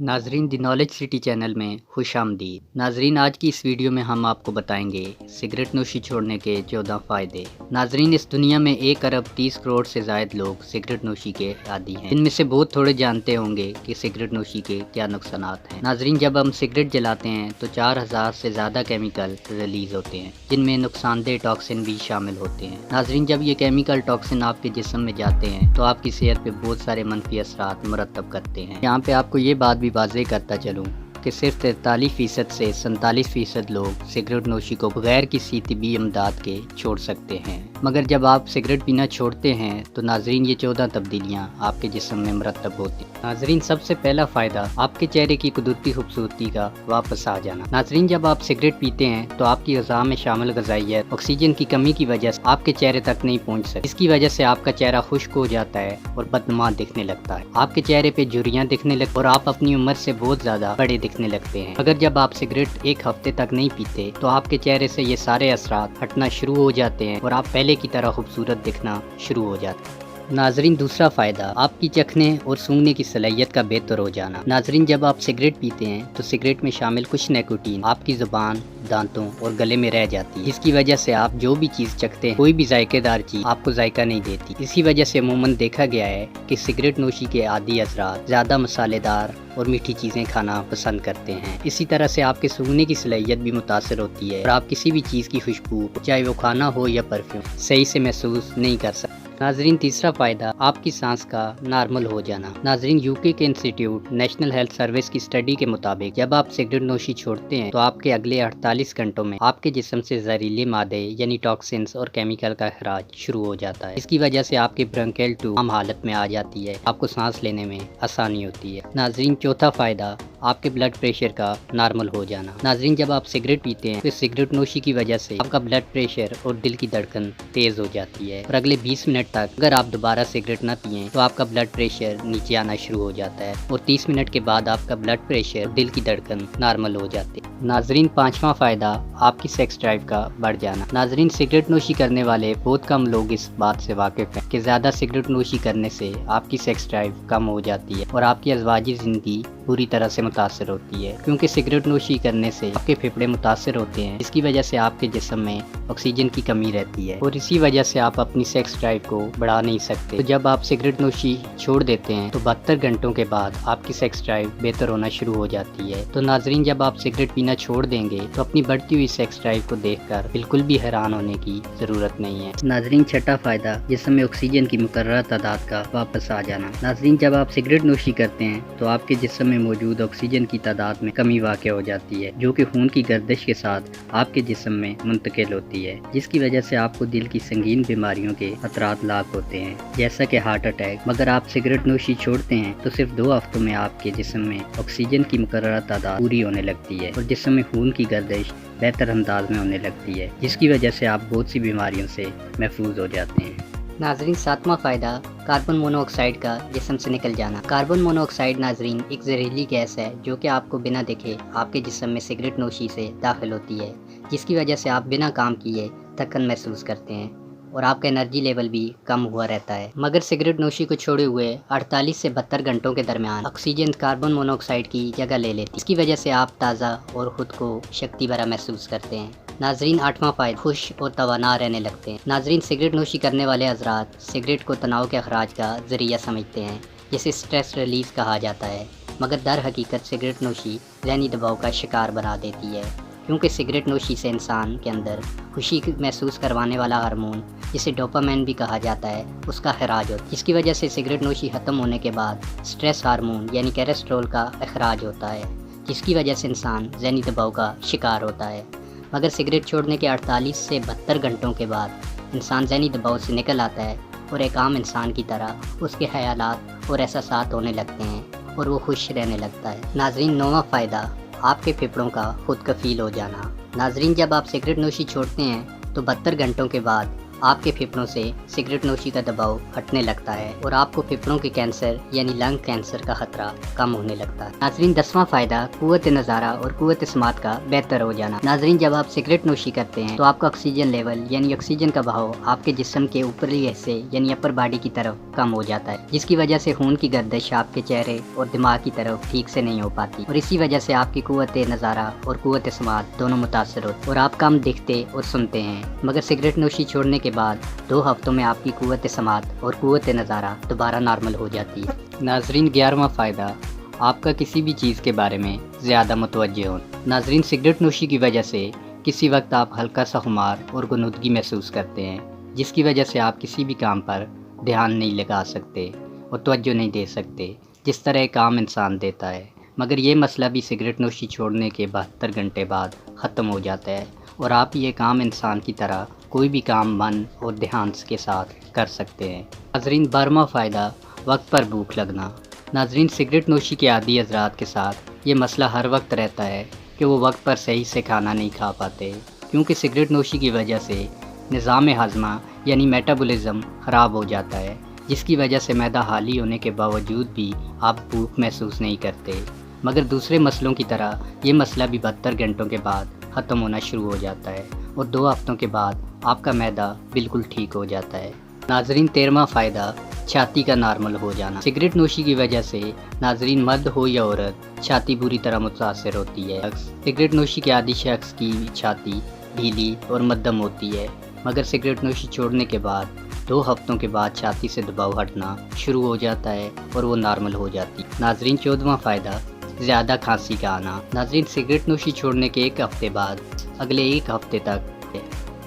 नाजरीन दी knowledge city channel में खुशामदीद। नाजरीन, आज की इस वीडियो में हम आपको बताएंगे सिगरेट नोशी छोड़ने के 14 फ़ायदे। नाजरीन, इस दुनिया में 1 अरब 30 करोड़ से ज़ायद लोग सिगरेट नोशी के आदी हैं। इनमें से बहुत थोड़े जानते होंगे कि सिगरेट नोशी के क्या नुकसानात हैं। नाजरीन, जब हम सिगरेट जलाते हैं तो 4000 से ज़्यादा केमिकल रिलीज़ होते हैं, जिनमें नुकसानदेह टॉक्सिन भी शामिल होते हैं। नाजरीन, जब ये केमिकल टॉक्सिन आपके जिस्म में जाते हैं तो आपकी सेहत पे बहुत सारे मनफी असरात मुरतब करते हैं। यहाँ पे आपको ये बात भी वाज़ेह करता चलूँ कि सिर्फ 43% से 47% लोग सिगरेट नोशी को बगैर किसी तिब्बी इमदाद के छोड़ सकते हैं। मगर जब आप सिगरेट पीना छोड़ते हैं तो नाजरीन ये 14 तब्दीलियाँ आपके जिस्म में मुरतब होती हैं। नाजरीन, सबसे पहला फ़ायदा आपके चेहरे की कुदरती खूबसूरती का वापस आ जाना। नाजरीन, जब आप सिगरेट पीते हैं तो आपकी ग़िज़ा में शामिल ग़िज़ाइयत ऑक्सीजन की कमी की वजह से आपके चेहरे तक नहीं पहुँच सकती। इसकी वजह से आपका चेहरा खुश्क हो जाता है और बदनुमा दिखने लगता है। आपके चेहरे पे झुर्रियाँ दिखने लगती और आप अपनी उम्र से बहुत ज़्यादा बड़े दिखने लगते हैं। अगर जब आप सिगरेट 1 हफ्ते तक नहीं पीते तो आपके चेहरे से ये सारे असरात हटना शुरू हो जाते हैं और आप पहले की तरह खूबसूरत दिखना शुरू हो जाते हैं। नाजरीन, दूसरा फ़ायदा आपकी चखने और सूंघने की सलाहियत का बेहतर हो जाना। नाजरीन, जब आप सिगरेट पीते हैं तो सिगरेट में शामिल कुछ निकोटीन आपकी ज़ुबान, दांतों और गले में रह जाती है, जिसकी वजह से आप जो भी चीज़ चखते हैं कोई भी जायकेदार चीज़ आपको जायका नहीं देती। इसी वजह से अमूमन देखा गया है कि सिगरेट नोशी के आदी अफराद ज़्यादा मसालेदार और मीठी चीज़ें खाना पसंद करते हैं। इसी तरह से आपके सूंघने की सलाहियत भी मुतासर होती है और आप किसी भी चीज़ की खुशबू, चाहे वो खाना हो या परफ्यूम, सही से महसूस नहीं कर सकते। नाजरीन, तीसरा फ़ायदा आपकी सांस का नॉर्मल हो जाना। नाजरीन, यूके के इंस्टीट्यूट नेशनल हेल्थ सर्विस की स्टडी के मुताबिक जब आप सिगरेट नोशी छोड़ते हैं तो आपके अगले 48 घंटों में आपके जिस्म से जहरीले मादे यानी टॉक्सिन्स और केमिकल का अखराज शुरू हो जाता है। इसकी वजह से आपकी ब्रोंकियल ट्यूब आम हालत में आ जाती है, आपको सांस लेने में आसानी होती है। नाजरीन, चौथा फ़ायदा आपके ब्लड प्रेशर का नॉर्मल हो जाना। नाजरीन, जब आप सिगरेट पीते हैं तो सिगरेट नोशी की वजह से आपका ब्लड प्रेशर और दिल की धड़कन तेज हो जाती है और अगले 20 मिनट तक अगर आप दोबारा सिगरेट ना पिएं तो आपका ब्लड प्रेशर नीचे आना शुरू हो जाता है और 30 मिनट के बाद आपका ब्लड प्रेशर और दिल की धड़कन नॉर्मल हो जाती है। नाजरीन, पांचवा फ़ायदा आपकी सेक्स ड्राइव का बढ़ जाना। नाजरीन, सिगरेट नोशी करने वाले बहुत कम लोग इस बात से वाकिफ़ हैं कि ज़्यादा सिगरेट नोशी करने से आपकी सेक्स ड्राइव कम हो जाती है और आपकी अज़वाजी ज़िंदगी पूरी तरह से मुतासर होती है, क्योंकि सिगरेट नोशी करने से आपके फेफड़े मुतासर होते हैं। इसकी वजह से आपके जिस्म में ऑक्सीजन की कमी रहती है और इसी वजह से आप अपनी सेक्स ड्राइव को बढ़ा नहीं सकते। तो जब आप सिगरेट नोशी छोड़ देते हैं तो 72 घंटों के बाद आपकी सेक्स ड्राइव बेहतर होना शुरू हो जाती है। तो नाजरीन, जब आप सिगरेट पीना छोड़ देंगे तो अपनी बढ़ती हुई सेक्स ड्राइव को देखकर बिल्कुल भी हैरान होने की ज़रूरत नहीं है। नाजरीन, छठा फ़ायदा जिस्म में ऑक्सीजन की मुकर्रर तादाद का वापस आ जाना। नाजरीन, जब आप सिगरेट नोशी करते हैं तो आपके जिस्म में मौजूद ऑक्सीजन की तादाद में कमी वाक़ हो जाती है, जो कि खून की गर्दिश के साथ आपके जिस्म में मुंतकिल होती है, जिसकी वजह से आपको दिल की संगीन बीमारियों के खतरात लाक होते हैं, जैसा कि हार्ट अटैक। मगर आप सिगरेट नोशी छोड़ते हैं तो सिर्फ 2 हफ्तों में आपके जिस्म में ऑक्सीजन की मुकर्रर तादाद पूरी होने लगती है और जिस्म में खून की गर्दिश बेहतर अंदाज में होने लगती है, जिसकी वजह से आप बहुत सी बीमारियों से महफूज हो जाते हैं। नाजरीन, सातवां फ़ायदा कार्बन मोनोऑक्साइड का जिस्म से निकल जाना। कार्बन मोनोऑक्साइड नाजरीन एक जहरीली गैस है जो कि आपको बिना देखे आपके जिस्म में सिगरेट नोशी से दाखिल होती है, जिसकी वजह से आप बिना काम किए थकन महसूस करते हैं और आपका एनर्जी लेवल भी कम हुआ रहता है। मगर सिगरेट नोशी को छोड़े हुए 48 से 72 घंटों के दरमियान ऑक्सीजन कार्बन मोनोऑक्साइड की जगह ले लेती है। इसकी वजह से आप ताज़ा और ख़ुद को शक्ति भरा महसूस करते हैं। नाजरीन, आठवां फ़ायदा खुश और तवाना रहने लगते हैं। नाजरीन, सिगरेट नोशी करने वाले हज़रात सिगरेट को तनाव के अखराज का ज़रिया समझते हैं, जिसे स्ट्रेस रिलीज़ कहा जाता है। मगर दर हकीकत सिगरेट नोशी ज़हनी दबाव का शिकार बना देती है, क्योंकि सिगरेट नोशी से इंसान के अंदर खुशी महसूस करवाने वाला हार्मोन, जिसे डोपामाइन भी कहा जाता है, उसका खराज होता है, जिसकी वजह से सिगरेट नोशी ख़त्म होने के बाद स्ट्रेस हार्मोन यानी कोलेस्ट्रॉल का अखराज होता है, जिसकी वजह से इंसान ज़हनी दबाव का शिकार होता है। मगर सिगरेट छोड़ने के 48 से 72 घंटों के बाद इंसान ज़हनी दबाव से निकल आता है और एक आम इंसान की तरह उसके ख़यालात और एहसासात होने लगते हैं और वो खुश रहने लगता है। नाजरीन, नौवां फ़ायदा आपके फेफड़ों का खुद कफ़ील हो जाना। नाजरीन, जब आप सिगरेट नोशी छोड़ते हैं तो 72 घंटों के बाद आपके फेफड़ों से सिगरेट नोशी का दबाव हटने लगता है और आपको फेफड़ों के कैंसर यानी लंग कैंसर का खतरा कम होने लगता है। नाजरीन, 10वां फायदा कुव्वत नज़ारा और कुव्वत समात का बेहतर हो जाना। नाजरीन, जब आप सिगरेट नोशी करते हैं तो आपका ऑक्सीजन लेवल यानी ऑक्सीजन का बहाव आपके जिस्म के ऊपरी हिस्से यानी अपर बॉडी की तरफ कम हो जाता है, जिसकी वजह से खून की गर्दिश आपके चेहरे और दिमाग की तरफ ठीक से नहीं हो पाती और इसी वजह से आपकी कुव्वत नज़ारा और कुव्वत समात दोनों मुतासर होते और आप कम दिखते और सुनते हैं। मगर सिगरेट नोशी छोड़ने के बाद 2 हफ्तों में आपकी कुव्वत समात और कुव्वत नज़ारा दोबारा नॉर्मल हो जाती है। नाजरीन, 11वां फ़ायदा आपका किसी भी चीज़ के बारे में ज़्यादा मुतवज्जे होना। नाजरीन, सिगरेट नोशी की वजह से किसी वक्त आप हल्का सा खुमार और गुनूदगी महसूस करते हैं, जिसकी वजह से आप किसी भी काम पर ध्यान नहीं लगा सकते और तवज्जो नहीं दे सकते जिस तरह एक आम इंसान देता है। मगर ये मसला भी सिगरेट नोशी छोड़ने के 72 घंटे बाद ख़त्म हो जाता है और आप ये एक आम इंसान की तरह कोई भी काम मन और ध्यान के साथ कर सकते हैं। नाजरीन, 12वां फ़ायदा वक्त पर भूख लगना। नाजरीन, सिगरेट नोशी के आदी हज़रात के साथ ये मसला हर वक्त रहता है कि वो वक्त पर सही से खाना नहीं खा पाते, क्योंकि सिगरेट नोशी की वजह से निज़ाम हाज़मा यानी मेटाबॉलिज़्म ख़राब हो जाता है, जिसकी वजह से मैदा हाली होने के बावजूद भी आप भूख महसूस नहीं करते। मगर दूसरे मसलों की तरह ये मसला भी 72 घंटों के बाद ख़त्म होना शुरू हो जाता है और 2 हफ्तों के बाद आपका मैदा बिल्कुल ठीक हो जाता है। नाजरीन, 13वां फ़ायदा छाती का नॉर्मल हो जाना। सिगरेट नोशी की वजह से नाजरीन मर्द हो या औरत, छाती बुरी तरह मुतासर होती है। सिगरेट नोशी के आदी शख्स की छाती ढीली और मध्यम होती है, मगर सिगरेट नोशी छोड़ने के बाद 2 हफ्तों के बाद छाती से दबाव हटना शुरू हो जाता है और वो नॉर्मल हो जाती है। नाजरीन, 14वां फ़ायदा ज़्यादा खांसी का आना। नाजरीन, सिगरेट नोशी छोड़ने के 1 हफ्ते बाद अगले 1 हफ्ते तक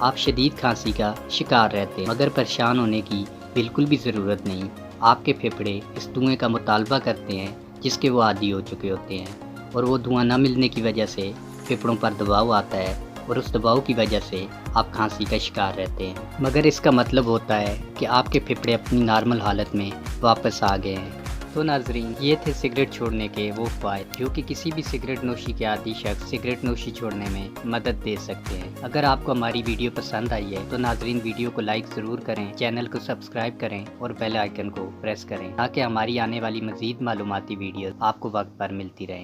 आप शदीद खांसी का शिकार रहते हैं, मगर परेशान होने की बिल्कुल भी ज़रूरत नहीं। आपके फेफड़े इस धुएँ का मुतालबा करते हैं जिसके वो आदी हो चुके होते हैं और वो धुआं न मिलने की वजह से फेफड़ों पर दबाव आता है और उस दबाव की वजह से आप खांसी का शिकार रहते हैं। मगर इसका मतलब होता है कि आपके फेफड़े अपनी नॉर्मल हालत में वापस आ गए हैं। तो नाजरीन, ये थे सिगरेट छोड़ने के वो फ़ायदे जो कि किसी भी सिगरेट नोशी के आदी शख्स सिगरेट नोशी छोड़ने में मदद दे सकते हैं। अगर आपको हमारी वीडियो पसंद आई है तो नाजरीन वीडियो को लाइक ज़रूर करें, चैनल को सब्सक्राइब करें और बेल आइकन को प्रेस करें ताकि हमारी आने वाली मज़ीद मालूमाती वीडियो आपको वक्त पर मिलती रहे।